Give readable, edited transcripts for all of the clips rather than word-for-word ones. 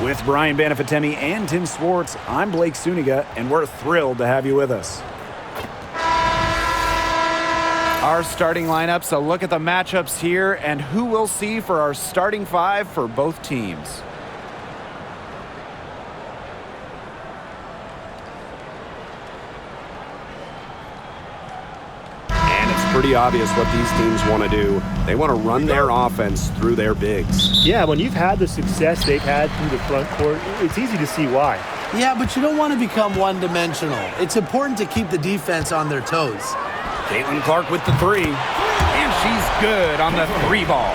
With Brian Banafitemi and Tim Swartz, I'm Blake Suniga, and we're thrilled to have you with us. Our starting lineups, a look at the matchups here, and who we'll see for our starting five for both teams. Pretty obvious what these teams want to do. They want to run their offense through their bigs. Yeah, when you've had the success they've had through the front court, it's easy to see why. Yeah, but you don't want to become one-dimensional. It's important to keep the defense on their toes. Caitlin Clark with the three, and she's good on the three ball.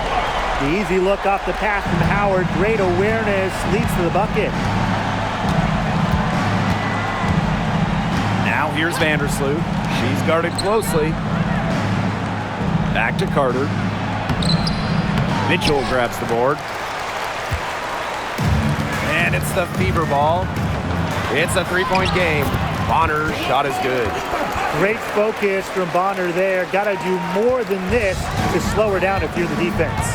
The easy look off the pass from Howard. Great awareness, leads to the bucket. Now here's Vandersloot. She's guarded closely. Back to Carter. Mitchell grabs the board. And it's the Fever ball. It's a three-point game. Bonner's shot is good. Great focus from Bonner there. Got to do more than this to slow her down if you're the defense.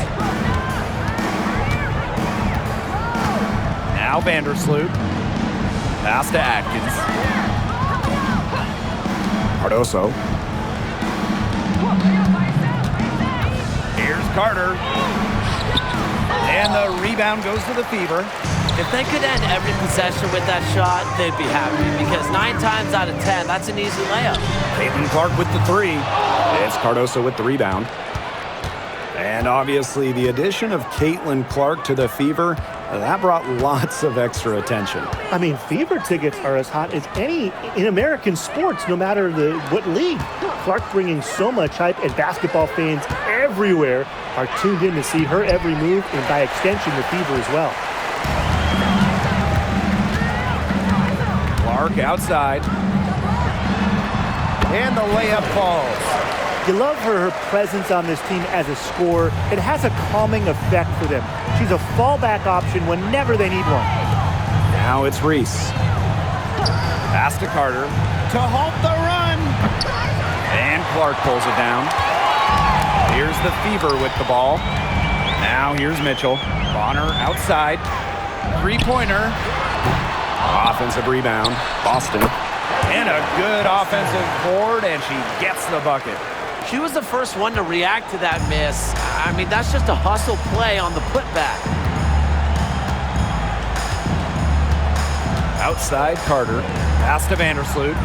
Now Vandersloot. Pass to Atkins. Cardoso. Here's Carter. And the rebound goes to the Fever. If they could end every possession with that shot, they'd be happy because 9 times out of 10, that's an easy layup. Caitlin Clark with the three. It's Cardoso with the rebound. And obviously the addition of Caitlin Clark to the Fever, that brought lots of extra attention. I mean, Fever tickets are as hot as any in American sports, no matter what league. Clark bringing so much hype, and basketball fans everywhere are tuned in to see her every move, and by extension, the Fever as well. Clark outside. And the layup falls. You love her presence on this team as a scorer. It has a calming effect for them. She's a fallback option whenever they need one. Now it's Reese. Pass to Carter to halt the run. And Clark pulls it down. Here's the Fever with the ball. Now here's Mitchell. Bonner outside. Three-pointer. Offensive rebound. Boston. And a good offensive board, and she gets the bucket. She was the first one to react to that miss. I mean, that's just a hustle play on the putback. Outside Carter. Pass to Vandersloot.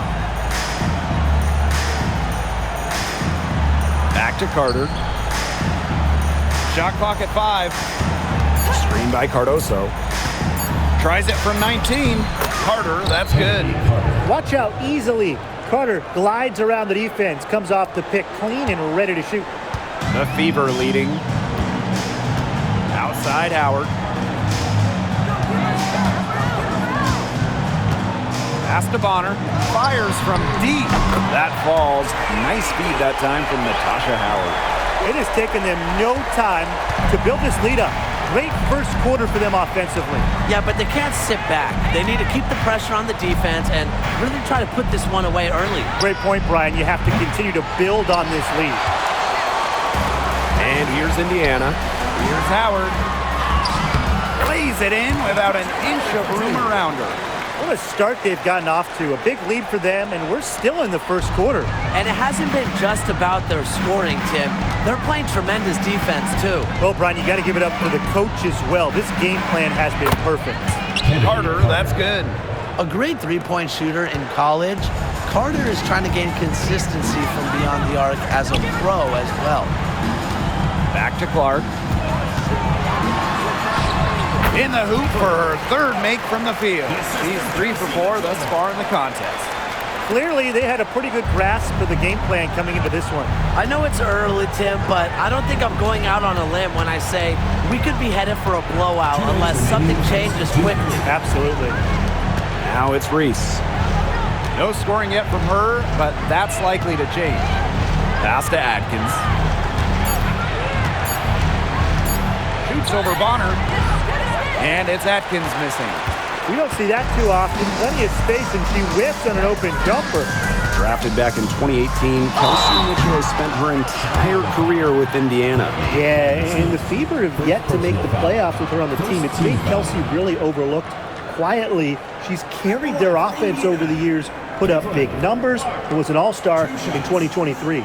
Back to Carter. Shot clock at 5. Screen by Cardoso. Tries it from 19. Carter, that's good. Watch out easily. Carter glides around the defense, comes off the pick clean and ready to shoot. The Fever leading. Outside Howard. Pass to Bonner. Fires from deep. That falls. Nice feed that time from Natasha Howard. It has taken them no time to build this lead up. Great first quarter for them offensively. Yeah, but they can't sit back. They need to keep the pressure on the defense and really try to put this one away early. Great point, Brian. You have to continue to build on this lead. And here's Indiana. Here's Howard. Lays it in without an inch of room around her. What a start they've gotten off to. A big lead for them, and we're still in the first quarter. And it hasn't been just about their scoring, Tim. They're playing tremendous defense, too. Well, Brian, you got to give it up for the coach as well. This game plan has been perfect. Carter, that's good. A great three-point shooter in college, Carter is trying to gain consistency from beyond the arc as a pro as well. Back to Clark. In the hoop for her third make from the field. She's 3 for 4 thus far in the contest. Clearly, they had a pretty good grasp of the game plan coming into this one. I know it's early, Tim, but I don't think I'm going out on a limb when I say we could be headed for a blowout unless something changes quickly. Absolutely. Now it's Reese. No scoring yet from her, but that's likely to change. Pass to Atkins. Shoots over Bonner. And it's Atkins missing. We don't see that too often. Plenty of space, and she whiffs on an open jumper. Drafted back in 2018, Kelsey Mitchell has spent her entire career with Indiana. Yeah, and the Fever have yet to make the playoffs with her on the team. It's made Kelsey really overlooked. Quietly, she's carried their offense over the years, put up big numbers, and was an all-star in 2023.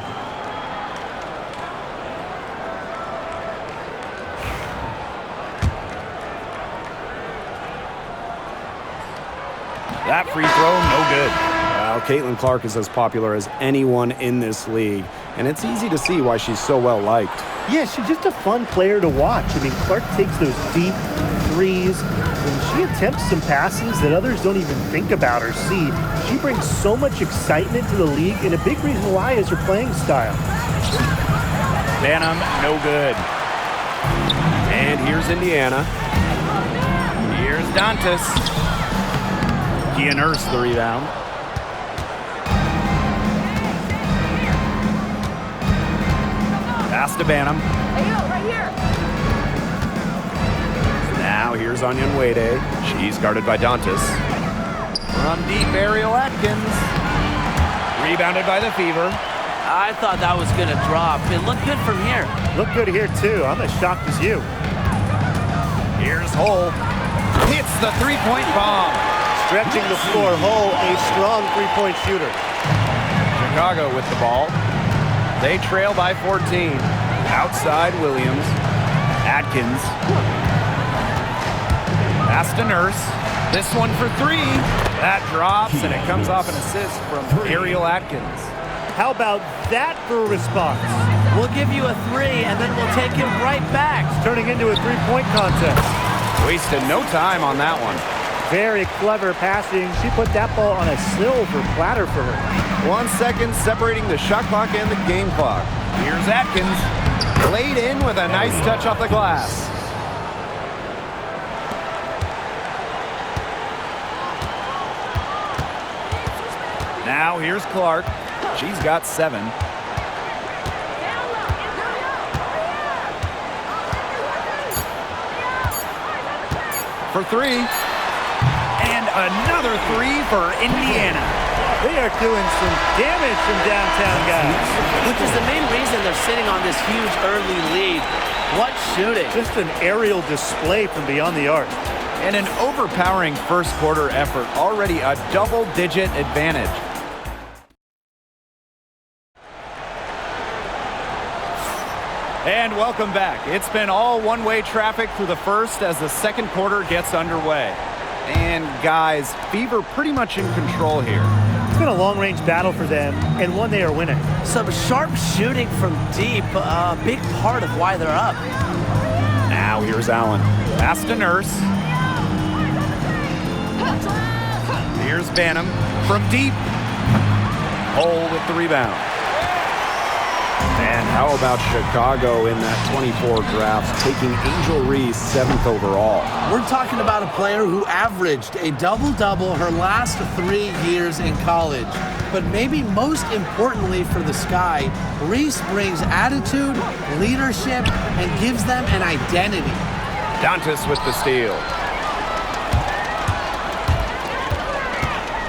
That free throw, no good. Well, Caitlin Clark is as popular as anyone in this league, and it's easy to see why she's so well liked. Yeah, she's just a fun player to watch. I mean, Clark takes those deep threes, and she attempts some passes that others don't even think about or see. She brings so much excitement to the league, and a big reason why is her playing style. Banham, no good. And here's Indiana. Here's Dantas. Kia Nurse the rebound. Pass to Banham. Right here. Now here's Onion Wade. She's guarded by Dantas. From deep, Ariel Atkins. Rebounded by the Fever. I thought that was going to drop. It looked good from here. Look good here, too. I'm as shocked as you. Here's Hull. Hits the three-point bomb. Stretching the floor, Hull, a strong three-point shooter. Chicago with the ball. They trail by 14. Outside Williams. Atkins. Pass to Nurse. This one for three. That drops, and it comes off an assist from Ariel Atkins. How about that for a response? We'll give you a three, and then we'll take it right back. Turning into a three-point contest. Wasted no time on that one. Very clever passing. She put that ball on a silver platter for her. 1 second separating the shot clock and the game clock. Here's Atkins. Laid in with a nice touch off the glass. Now here's Clark. She's got 7. For 3. And another 3 for Indiana. They are doing some damage from downtown, guys. Which is the main reason they're sitting on this huge early lead. What shooting. Just an aerial display from beyond the arc. And an overpowering first quarter effort. Already a double-digit advantage. And welcome back. It's been all one-way traffic through the first as the second quarter gets underway. And guys, Fever pretty much in control here. It's been a long-range battle for them, and one they are winning. Some sharp shooting from deep, a big part of why they're up. Now here's Allen. Pass to Nurse. Here's Banham from deep. Hull with the rebound. And how about Chicago in that 24 draft, taking Angel Reese 7th overall? We're talking about a player who averaged a double-double her last 3 years in college. But maybe most importantly for the Sky, Reese brings attitude, leadership, and gives them an identity. Dantas with the steal.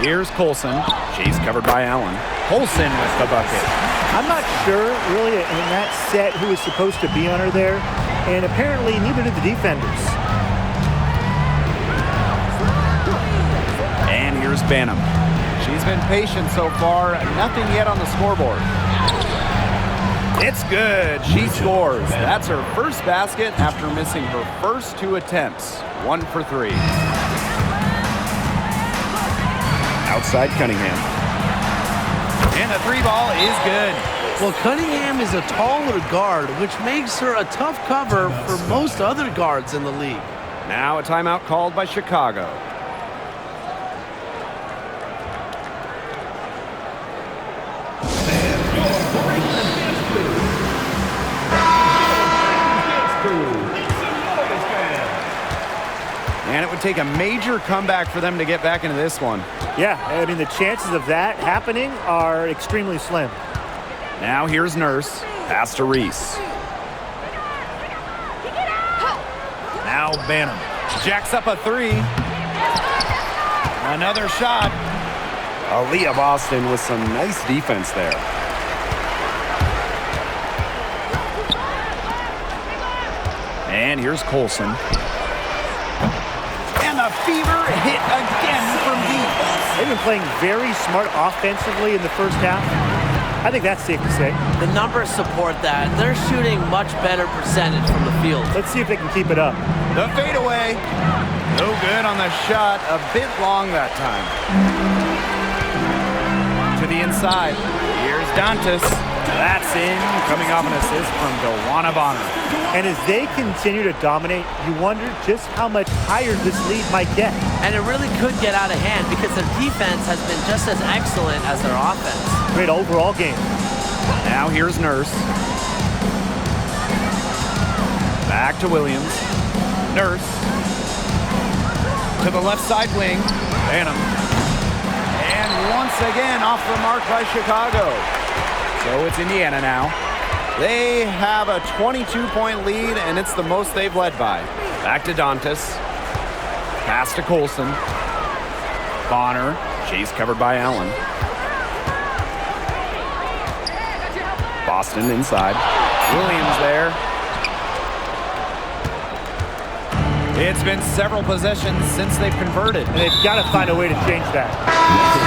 Here's Colson. She's covered by Allen. Colson with the bucket. I'm not sure, really, in that set who was supposed to be on her there, and apparently neither did the defenders. And here's Banham. She's been patient so far. Nothing yet on the scoreboard. It's good. She scores. That's her first basket after missing her first 2 attempts. 1 for 3. Outside Cunningham. And the 3 ball is good. Well, Cunningham is a taller guard, which makes her a tough cover for most other guards in the league. Now a timeout called by Chicago. And it would take a major comeback for them to get back into this one. Yeah, I mean, the chances of that happening are extremely slim. Now here's Nurse. Pass to Reese. Now Banham. Jacks up a 3. Another shot. Aaliyah Boston with some nice defense there. And here's Colson. And the fever hit again from deep. They've been playing very smart offensively in the first half. I think that's safe to say. The numbers support that. They're shooting much better percentage from the field. Let's see if they can keep it up. The fadeaway. No good on the shot. A bit long that time. To the inside. Here's Dantas. That's in. Coming off an assist from DeWanna Bonner. And as they continue to dominate, you wonder just how much higher this lead might get. And it really could get out of hand because their defense has been just as excellent as their offense. Great overall game. Now here's Nurse. Back to Williams. Nurse. To the left side wing. Banham. And once again off the mark by Chicago. So it's Indiana now. They have a 22-point lead, and it's the most they've led by. Back to Dantas. Pass to Colson. Bonner. She's covered by Allen. Boston inside. Williams there. It's been several possessions since they've converted. And they've got to find a way to change that.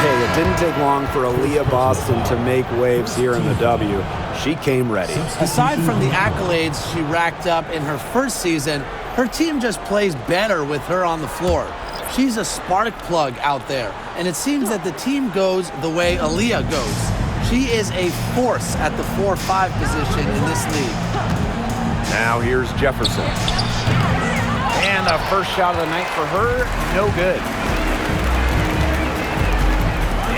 Hey, it didn't take long for Aaliyah Boston to make waves here in the W. She came ready. Aside from the accolades she racked up in her first season, her team just plays better with her on the floor. She's a spark plug out there, and it seems that the team goes the way Aaliyah goes. She is a force at the 4-5 position in this league. Now here's Jefferson. And the first shot of the night for her, no good.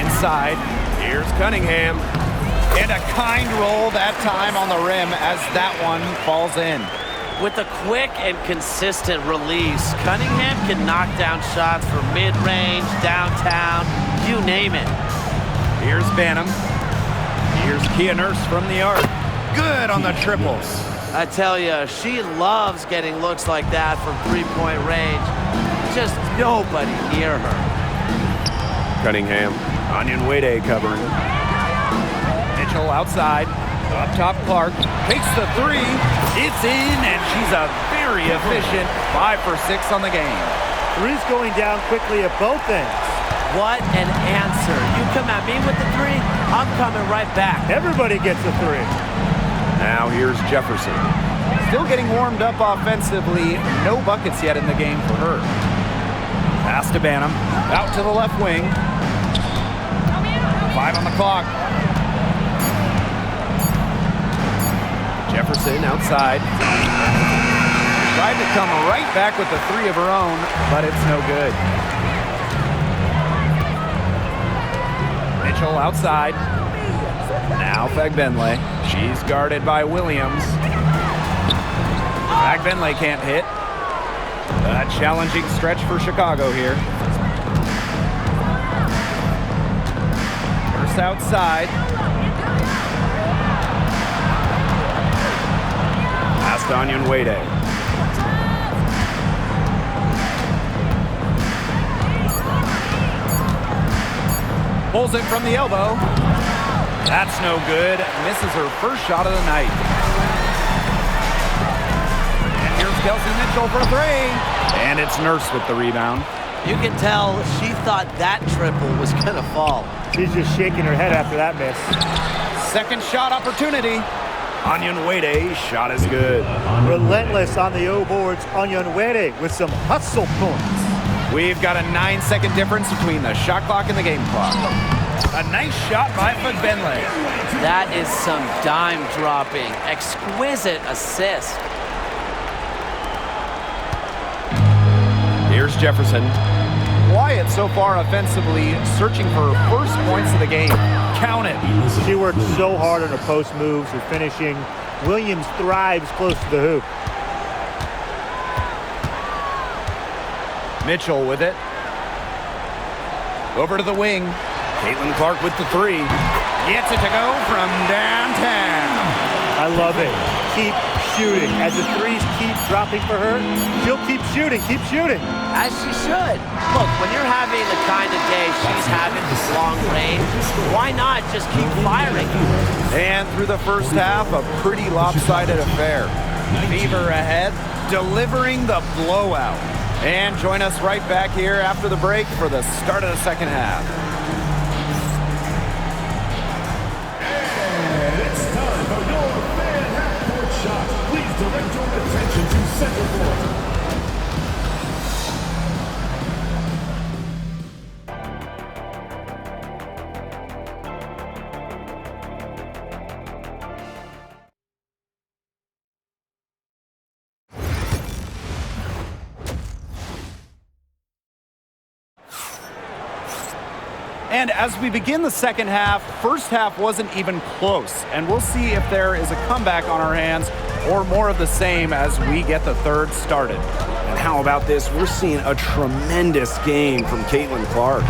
Inside, here's Cunningham. And a kind roll that time on the rim as that one falls in. With a quick and consistent release, Cunningham can knock down shots from mid-range, downtown, you name it. Here's Banham. Here's Kia Nurse from the arc. Good on the triples. I tell you, she loves getting looks like that from three-point range. Just nobody near her. Cunningham. Onion Wade covering. Mitchell outside. Up top, Clark takes the three. It's in, and she's a very efficient 5 for 6 on the game. Three's going down quickly at both ends. What an answer. You come at me with the three, I'm coming right back. Everybody gets a three. Now here's Jefferson. Still getting warmed up offensively. No buckets yet in the game for her. Pass to Banham. Out to the left wing. 5 on the clock. Jefferson outside. Tried to come right back with the three of her own, but it's no good. Mitchell outside. Now Fagbenle. She's guarded by Williams. Fagbenle can't hit. A challenging stretch for Chicago here. First outside. Pass to Onion Wade. Pulls it from the elbow. That's no good. Misses her first shot of the night. And here's Kelsey Mitchell for three. And it's Nurse with the rebound. You can tell she thought that triple was going to fall. She's just shaking her head after that miss. Second shot opportunity. Onion Wade, shot is good. Relentless on the O boards. Onion Wade with some hustle points. We've got a 9-second difference between the shot clock and the game clock. A nice shot by Fagbenle. That is some dime dropping. Exquisite assist. Here's Jefferson. Quiet so far offensively, searching for her first points of the game. Count it. She worked so hard on her post moves, her finishing. Williams thrives close to the hoop. Mitchell with it. Over to the wing. Caitlin Clark with the three. Gets it to go from downtown. I love it. Keep shooting. As the threes keep dropping for her, she'll keep shooting, As she should. Look, when you're having the kind of day she's having this long range, why not just keep firing? And through the first half, a pretty lopsided affair. Fever ahead, delivering the blowout. And join us right back here after the break for the start of the second half. And it's time for your fan half-court shot. Please direct your attention to center court. And as we begin the second half, first half wasn't even close. And we'll see if there is a comeback on our hands or more of the same as we get the third started. And how about this? We're seeing a tremendous game from Caitlin Clark.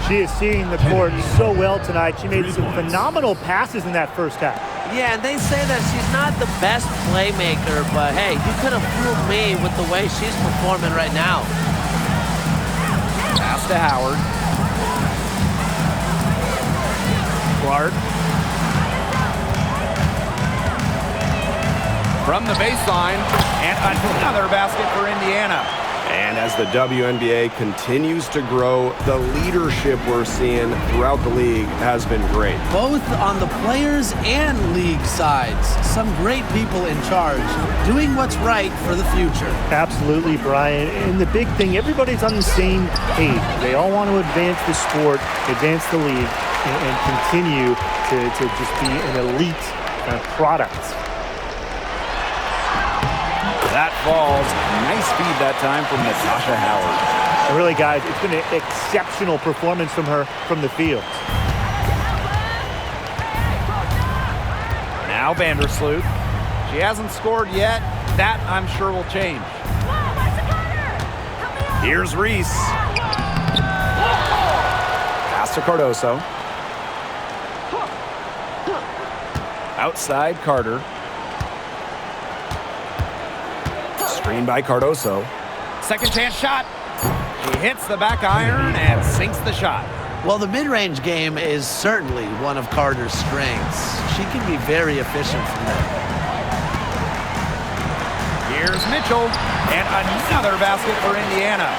She is seeing the court so well tonight. She made some phenomenal passes in that first half. Yeah, and they say that she's not the best playmaker, but hey, you could have fooled me with the way she's performing right now. Pass to Howard. Clark. From the baseline, and another basket for Indiana. And as the WNBA continues to grow, the leadership we're seeing throughout the league has been great. Both on the players and league sides. Some great people in charge, doing what's right for the future. Absolutely, Brian. And the big thing, everybody's on the same page. They all want to advance the sport, advance the league, and continue to just be an elite product. That falls. Nice feed that time from Natasha Howard. And really, guys, it's been an exceptional performance from her from the field. Now Vandersloot. She hasn't scored yet. That, I'm sure, will change. Here's Reese. Pass to Cardoso. Outside Carter. Screen by Cardoso. Second chance shot. She hits the back iron and sinks the shot. Well, the mid-range game is certainly one of Carter's strengths. She can be very efficient from there. Here's Mitchell, and another basket for Indiana.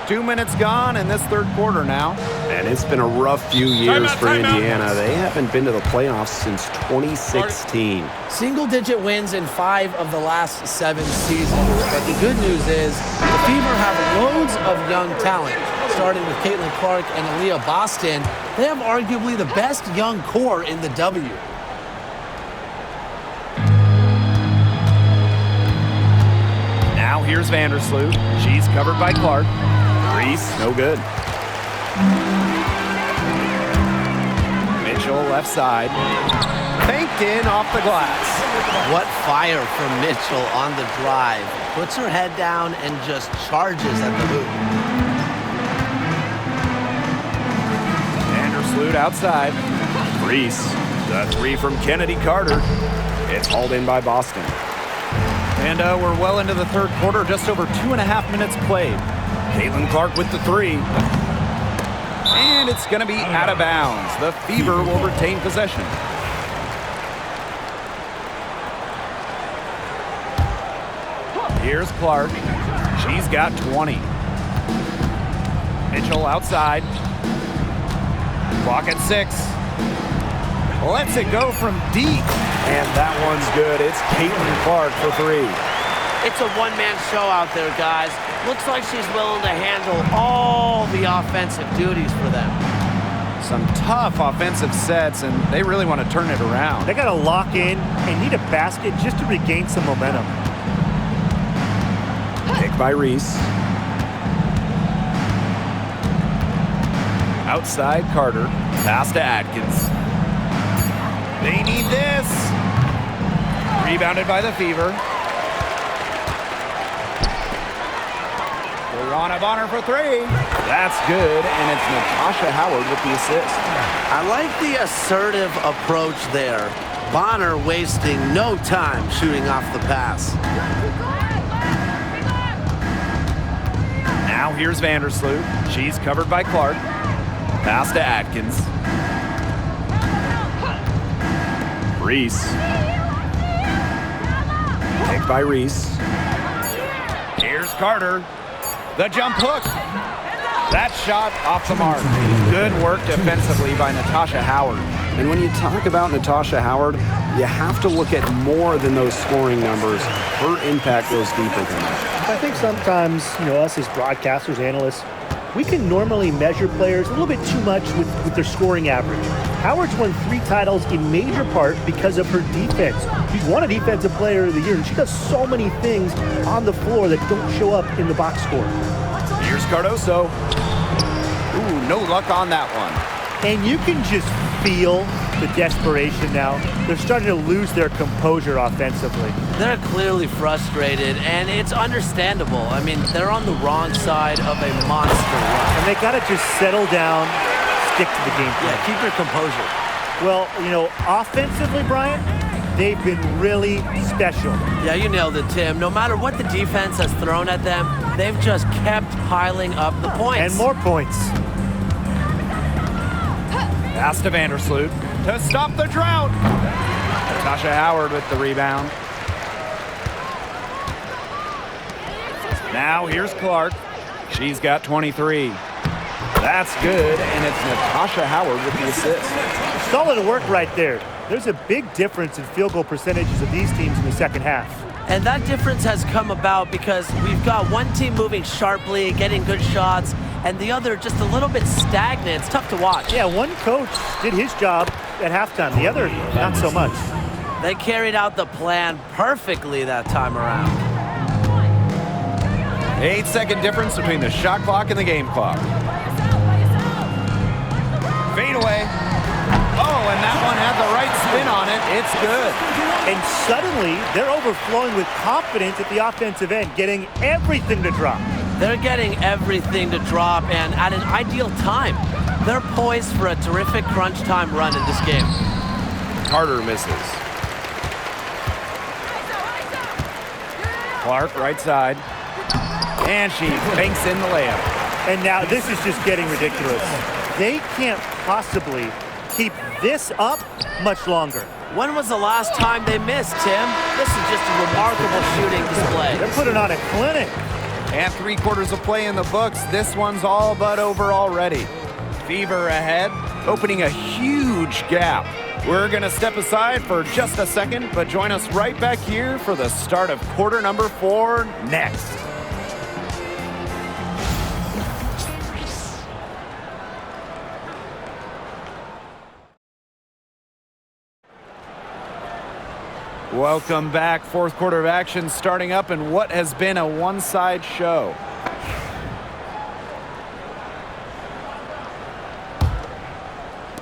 2 minutes gone in this third quarter now. And it's been a rough few years for Indiana. They haven't been to the playoffs since 2016. Single-digit wins in 5 of the last 7 seasons. But the good news is the Fever have loads of young talent. Starting with Caitlin Clark and Aaliyah Boston, they have arguably the best young core in the W. Now here's Vandersloot. She's covered by Clark. Reese, no good. Mitchell, left side. Banked in off the glass. What fire from Mitchell on the drive. Puts her head down and just charges at the hoop. Vandersloot outside. Reese, the three from Kennedy Carter. It's hauled in by Boston. And we're well into the third quarter, just over 2.5 minutes played. Caitlin Clark with the three. And it's going to be out of bounds. The Fever will retain possession. Here's Clark. She's got 20. Mitchell outside. Clock at 6. Lets it go from deep. And that one's good. It's Caitlin Clark for 3. It's a one-man show out there, guys. Looks like she's willing to handle all the offensive duties for them. Some tough offensive sets, and they really want to turn it around. They got to lock in and need a basket just to regain some momentum. Pick by Reese. Outside Carter. Pass to Atkins. They need this. Rebounded by the Fever. Luana Bonner for 3. That's good, and it's Natasha Howard with the assist. I like the assertive approach there. Bonner wasting no time shooting off the pass. Now here's Vandersloot. She's covered by Clark. Pass to Atkins. Reese. Picked by Reese. Here's Carter. The jump hook. That shot off the mark. Good work defensively by Natasha Howard. And when you talk about Natasha Howard, you have to look at more than those scoring numbers. Her impact goes deeper than that. I think sometimes, us as broadcasters, analysts, we can normally measure players a little bit too much with their scoring average. Howard's won 3 titles in major part because of her defense. She's won a Defensive Player of the Year, and she does so many things on the floor that don't show up in the box score. Here's Cardoso. Ooh, no luck on that one. And you can just feel the desperation now. They're starting to lose their composure offensively. They're clearly frustrated, and it's understandable. I mean, they're on the wrong side of a monster run. And they got to just settle down, stick to the game plan. Yeah, keep your composure. Well, offensively, Brian, they've been really special. Yeah, you nailed it, Tim. No matter what the defense has thrown at them, they've just kept piling up the points. And more points. Pass to Vandersloot to stop the drought. Natasha Howard with the rebound. Now here's Clark. She's got 23. That's good, and it's Natasha Howard with the assist. Solid work right there. There's a big difference in field goal percentages of these teams in the second half. And that difference has come about because we've got one team moving sharply, getting good shots, and the other just a little bit stagnant. It's tough to watch. Yeah, one coach did his job at halftime. The other, not so much. They carried out the plan perfectly that time around. 8-second difference between the shot clock and the game clock. Fade away. Oh, and that one had the right spin on it. It's good. And suddenly, they're overflowing with confidence at the offensive end, getting everything to drop. They're getting everything to drop, and at an ideal time. They're poised for a terrific crunch time run in this game. Carter misses. Clark, right side. And she banks in the layup. And now this is just getting ridiculous. They can't possibly keep this up much longer. When was the last time they missed, Tim? This is just a remarkable shooting display. They're putting on a clinic. And 3/4 of play in the books. This one's all but over already. Fever ahead, opening a huge gap. We're going to step aside for just a second, but join us right back here for the start of quarter number 4 next. Welcome back. 4th quarter of action starting up in what has been a one-side show.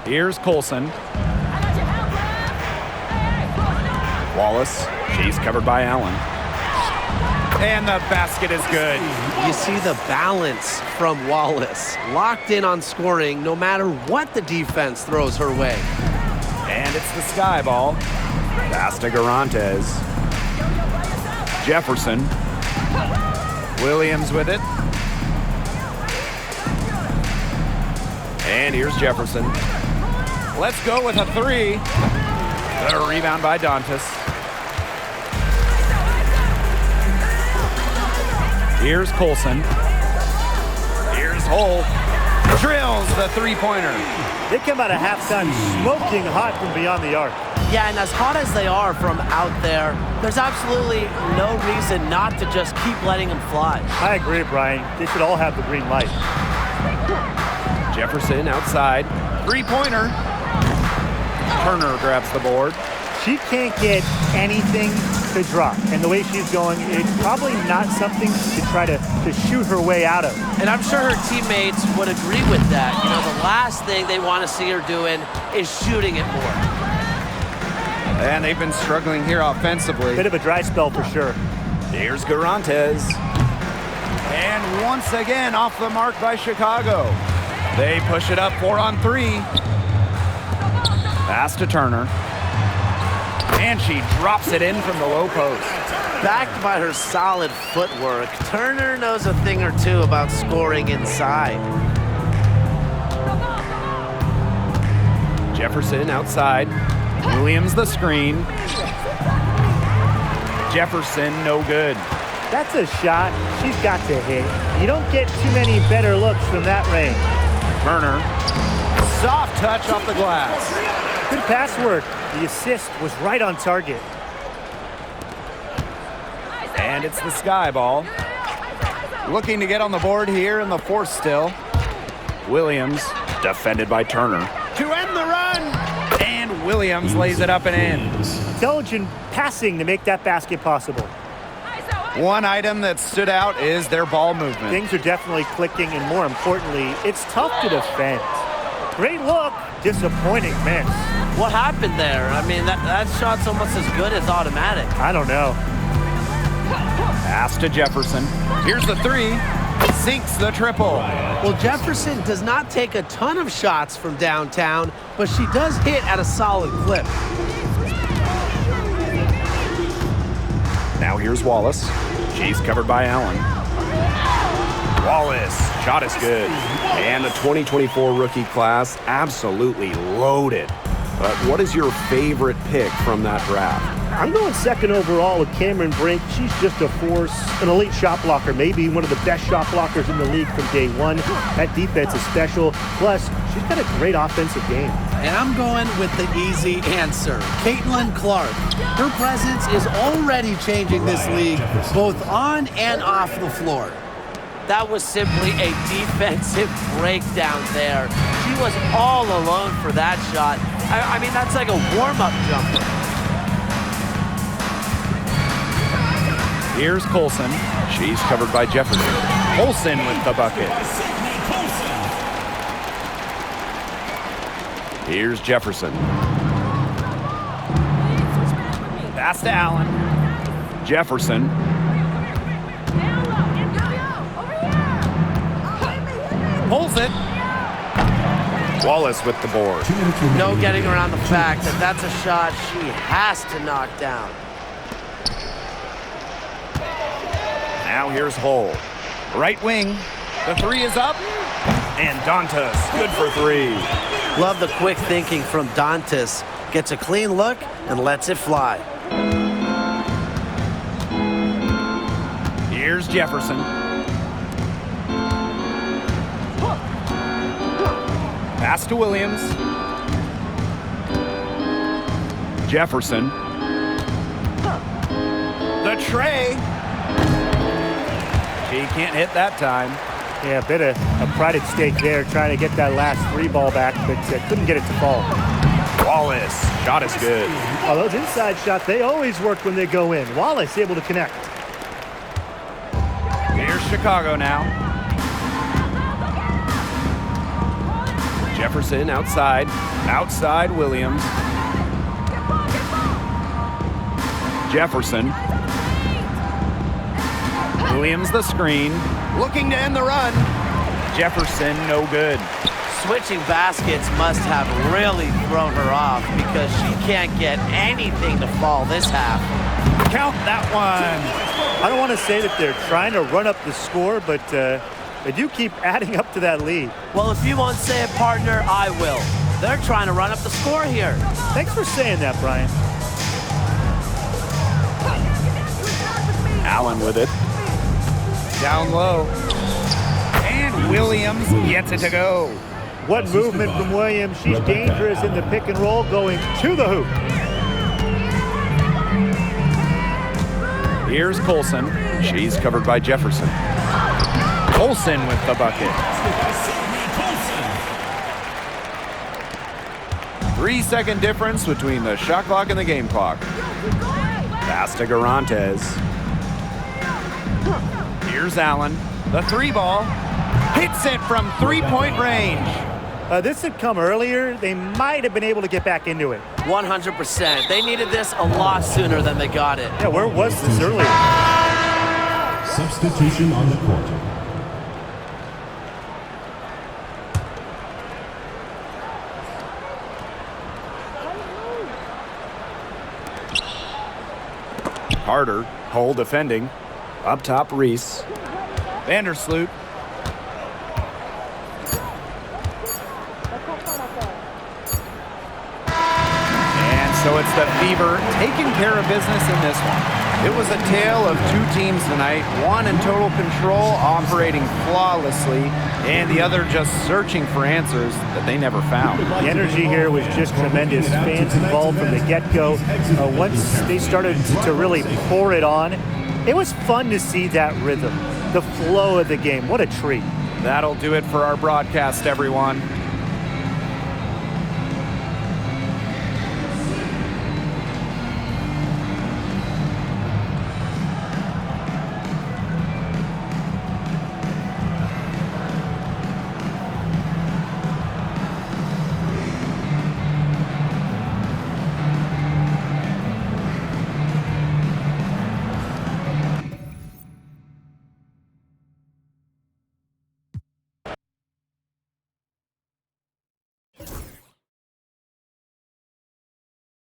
Here's Colson. Wallace. She's covered by Allen. And the basket is good. You see the balance from Wallace. Locked in on scoring no matter what the defense throws her way. And it's the sky ball. Pass to Garantes. Jefferson. Williams with it. And here's Jefferson. Let's go with a 3. The rebound by Dantas. Here's Colson. Here's Holt. Drills the 3-pointer. They come out of halftime smoking hot from beyond the arc. Yeah, and as hot as they are from out there, there's absolutely no reason not to just keep letting them fly. I agree, Brian. They should all have the green light. Jefferson outside. 3-pointer. Turner grabs the board. She can't get anything to drop. And the way she's going, it's probably not something to try to shoot her way out of. And I'm sure her teammates would agree with that. You know, the last thing they want to see her doing is shooting it more. And they've been struggling here offensively. Bit of a dry spell for sure. Here's Garantes. And once again off the mark by Chicago. They push it up 4 on 3. Pass to Turner. And she drops it in from the low post. Backed by her solid footwork, Turner knows a thing or two about scoring inside. Jefferson outside. Williams the screen. Jefferson no good. That's a shot she's got to hit. You don't get too many better looks from that range. Turner. Soft touch off the glass. Good pass work. The assist was right on target. And it's the Sky ball. Looking to get on the board here in the fourth still. Williams defended by Turner. To end the run! And Williams lays it up and in. Intelligent passing to make that basket possible. One item that stood out is their ball movement. Things are definitely clicking, and more importantly, it's tough to defend. Great look, disappointing miss. What happened there? I mean, that shot's almost as good as automatic. I don't know. Pass to Jefferson. Here's the three. Sinks the triple. Well, Jefferson does not take a ton of shots from downtown, but she does hit at a solid clip. Now here's Wallace. She's covered by Allen. Wallace, shot is good. And the 2024 rookie class, absolutely loaded. But what is your favorite pick from that draft? I'm going second overall with Cameron Brink. She's just a force, an elite shot blocker, maybe one of the best shot blockers in the league from day one. That defense is special. Plus, she's got a great offensive game. And I'm going with the easy answer, Caitlin Clark. Her presence is already changing this league, both on and off the floor. That was simply a defensive breakdown there. She was all alone for that shot. I mean, that's like a warm-up jumper. Here's Colson. She's covered by Jefferson. Colson with the bucket. Here's Jefferson. Pass to Allen. Jefferson. Pulls it. Wallace with the board. No getting around the fact that that's a shot she has to knock down. Now here's Hull. Right wing. The three is up. And Dantas, good for three. Love the quick thinking from Dantas. Gets a clean look and lets it fly. Here's Jefferson. Pass to Williams. Jefferson. The tray. She can't hit that time. Yeah, a bit of a pride at stake there, trying to get that last three ball back, but couldn't get it to fall. Wallace, shot is good. Oh, those inside shots, they always work when they go in. Wallace able to connect. Here's Chicago now. Jefferson outside. Outside Williams. Jefferson. Williams the screen. Looking to end the run. Jefferson no good. Switching baskets must have really thrown her off because she can't get anything to fall this half. Count that one. I don't want to say that they're trying to run up the score, but they do keep adding up to that lead. Well, if you won't say it, partner, I will. They're trying to run up the score here. Thanks for saying that, Brian. Allen with it. Down low. And Williams gets it to go. What movement from Williams. She's dangerous in the pick and roll, going to the hoop. Here's Colson. She's covered by Jefferson. Colson with the bucket. 3-second difference between the shot clock and the game clock. Pass to Garantes. Here's Allen. The three ball. Hits it from three-point range. This had come earlier. They might have been able to get back into it. 100%. They needed this a lot sooner than they got it. Yeah, where was this earlier? Substitution on the court. Carter, Hull defending. Up top, Reese. Vandersloot. And so it's the Fever taking care of business in this one. It was a tale of two teams tonight, one in total control, operating flawlessly, and the other just searching for answers that they never found. The energy here was just tremendous. Fans involved from the get-go. Once they started to really pour it on, it was fun to see that rhythm, the flow of the game. What a treat. That'll do it for our broadcast, everyone.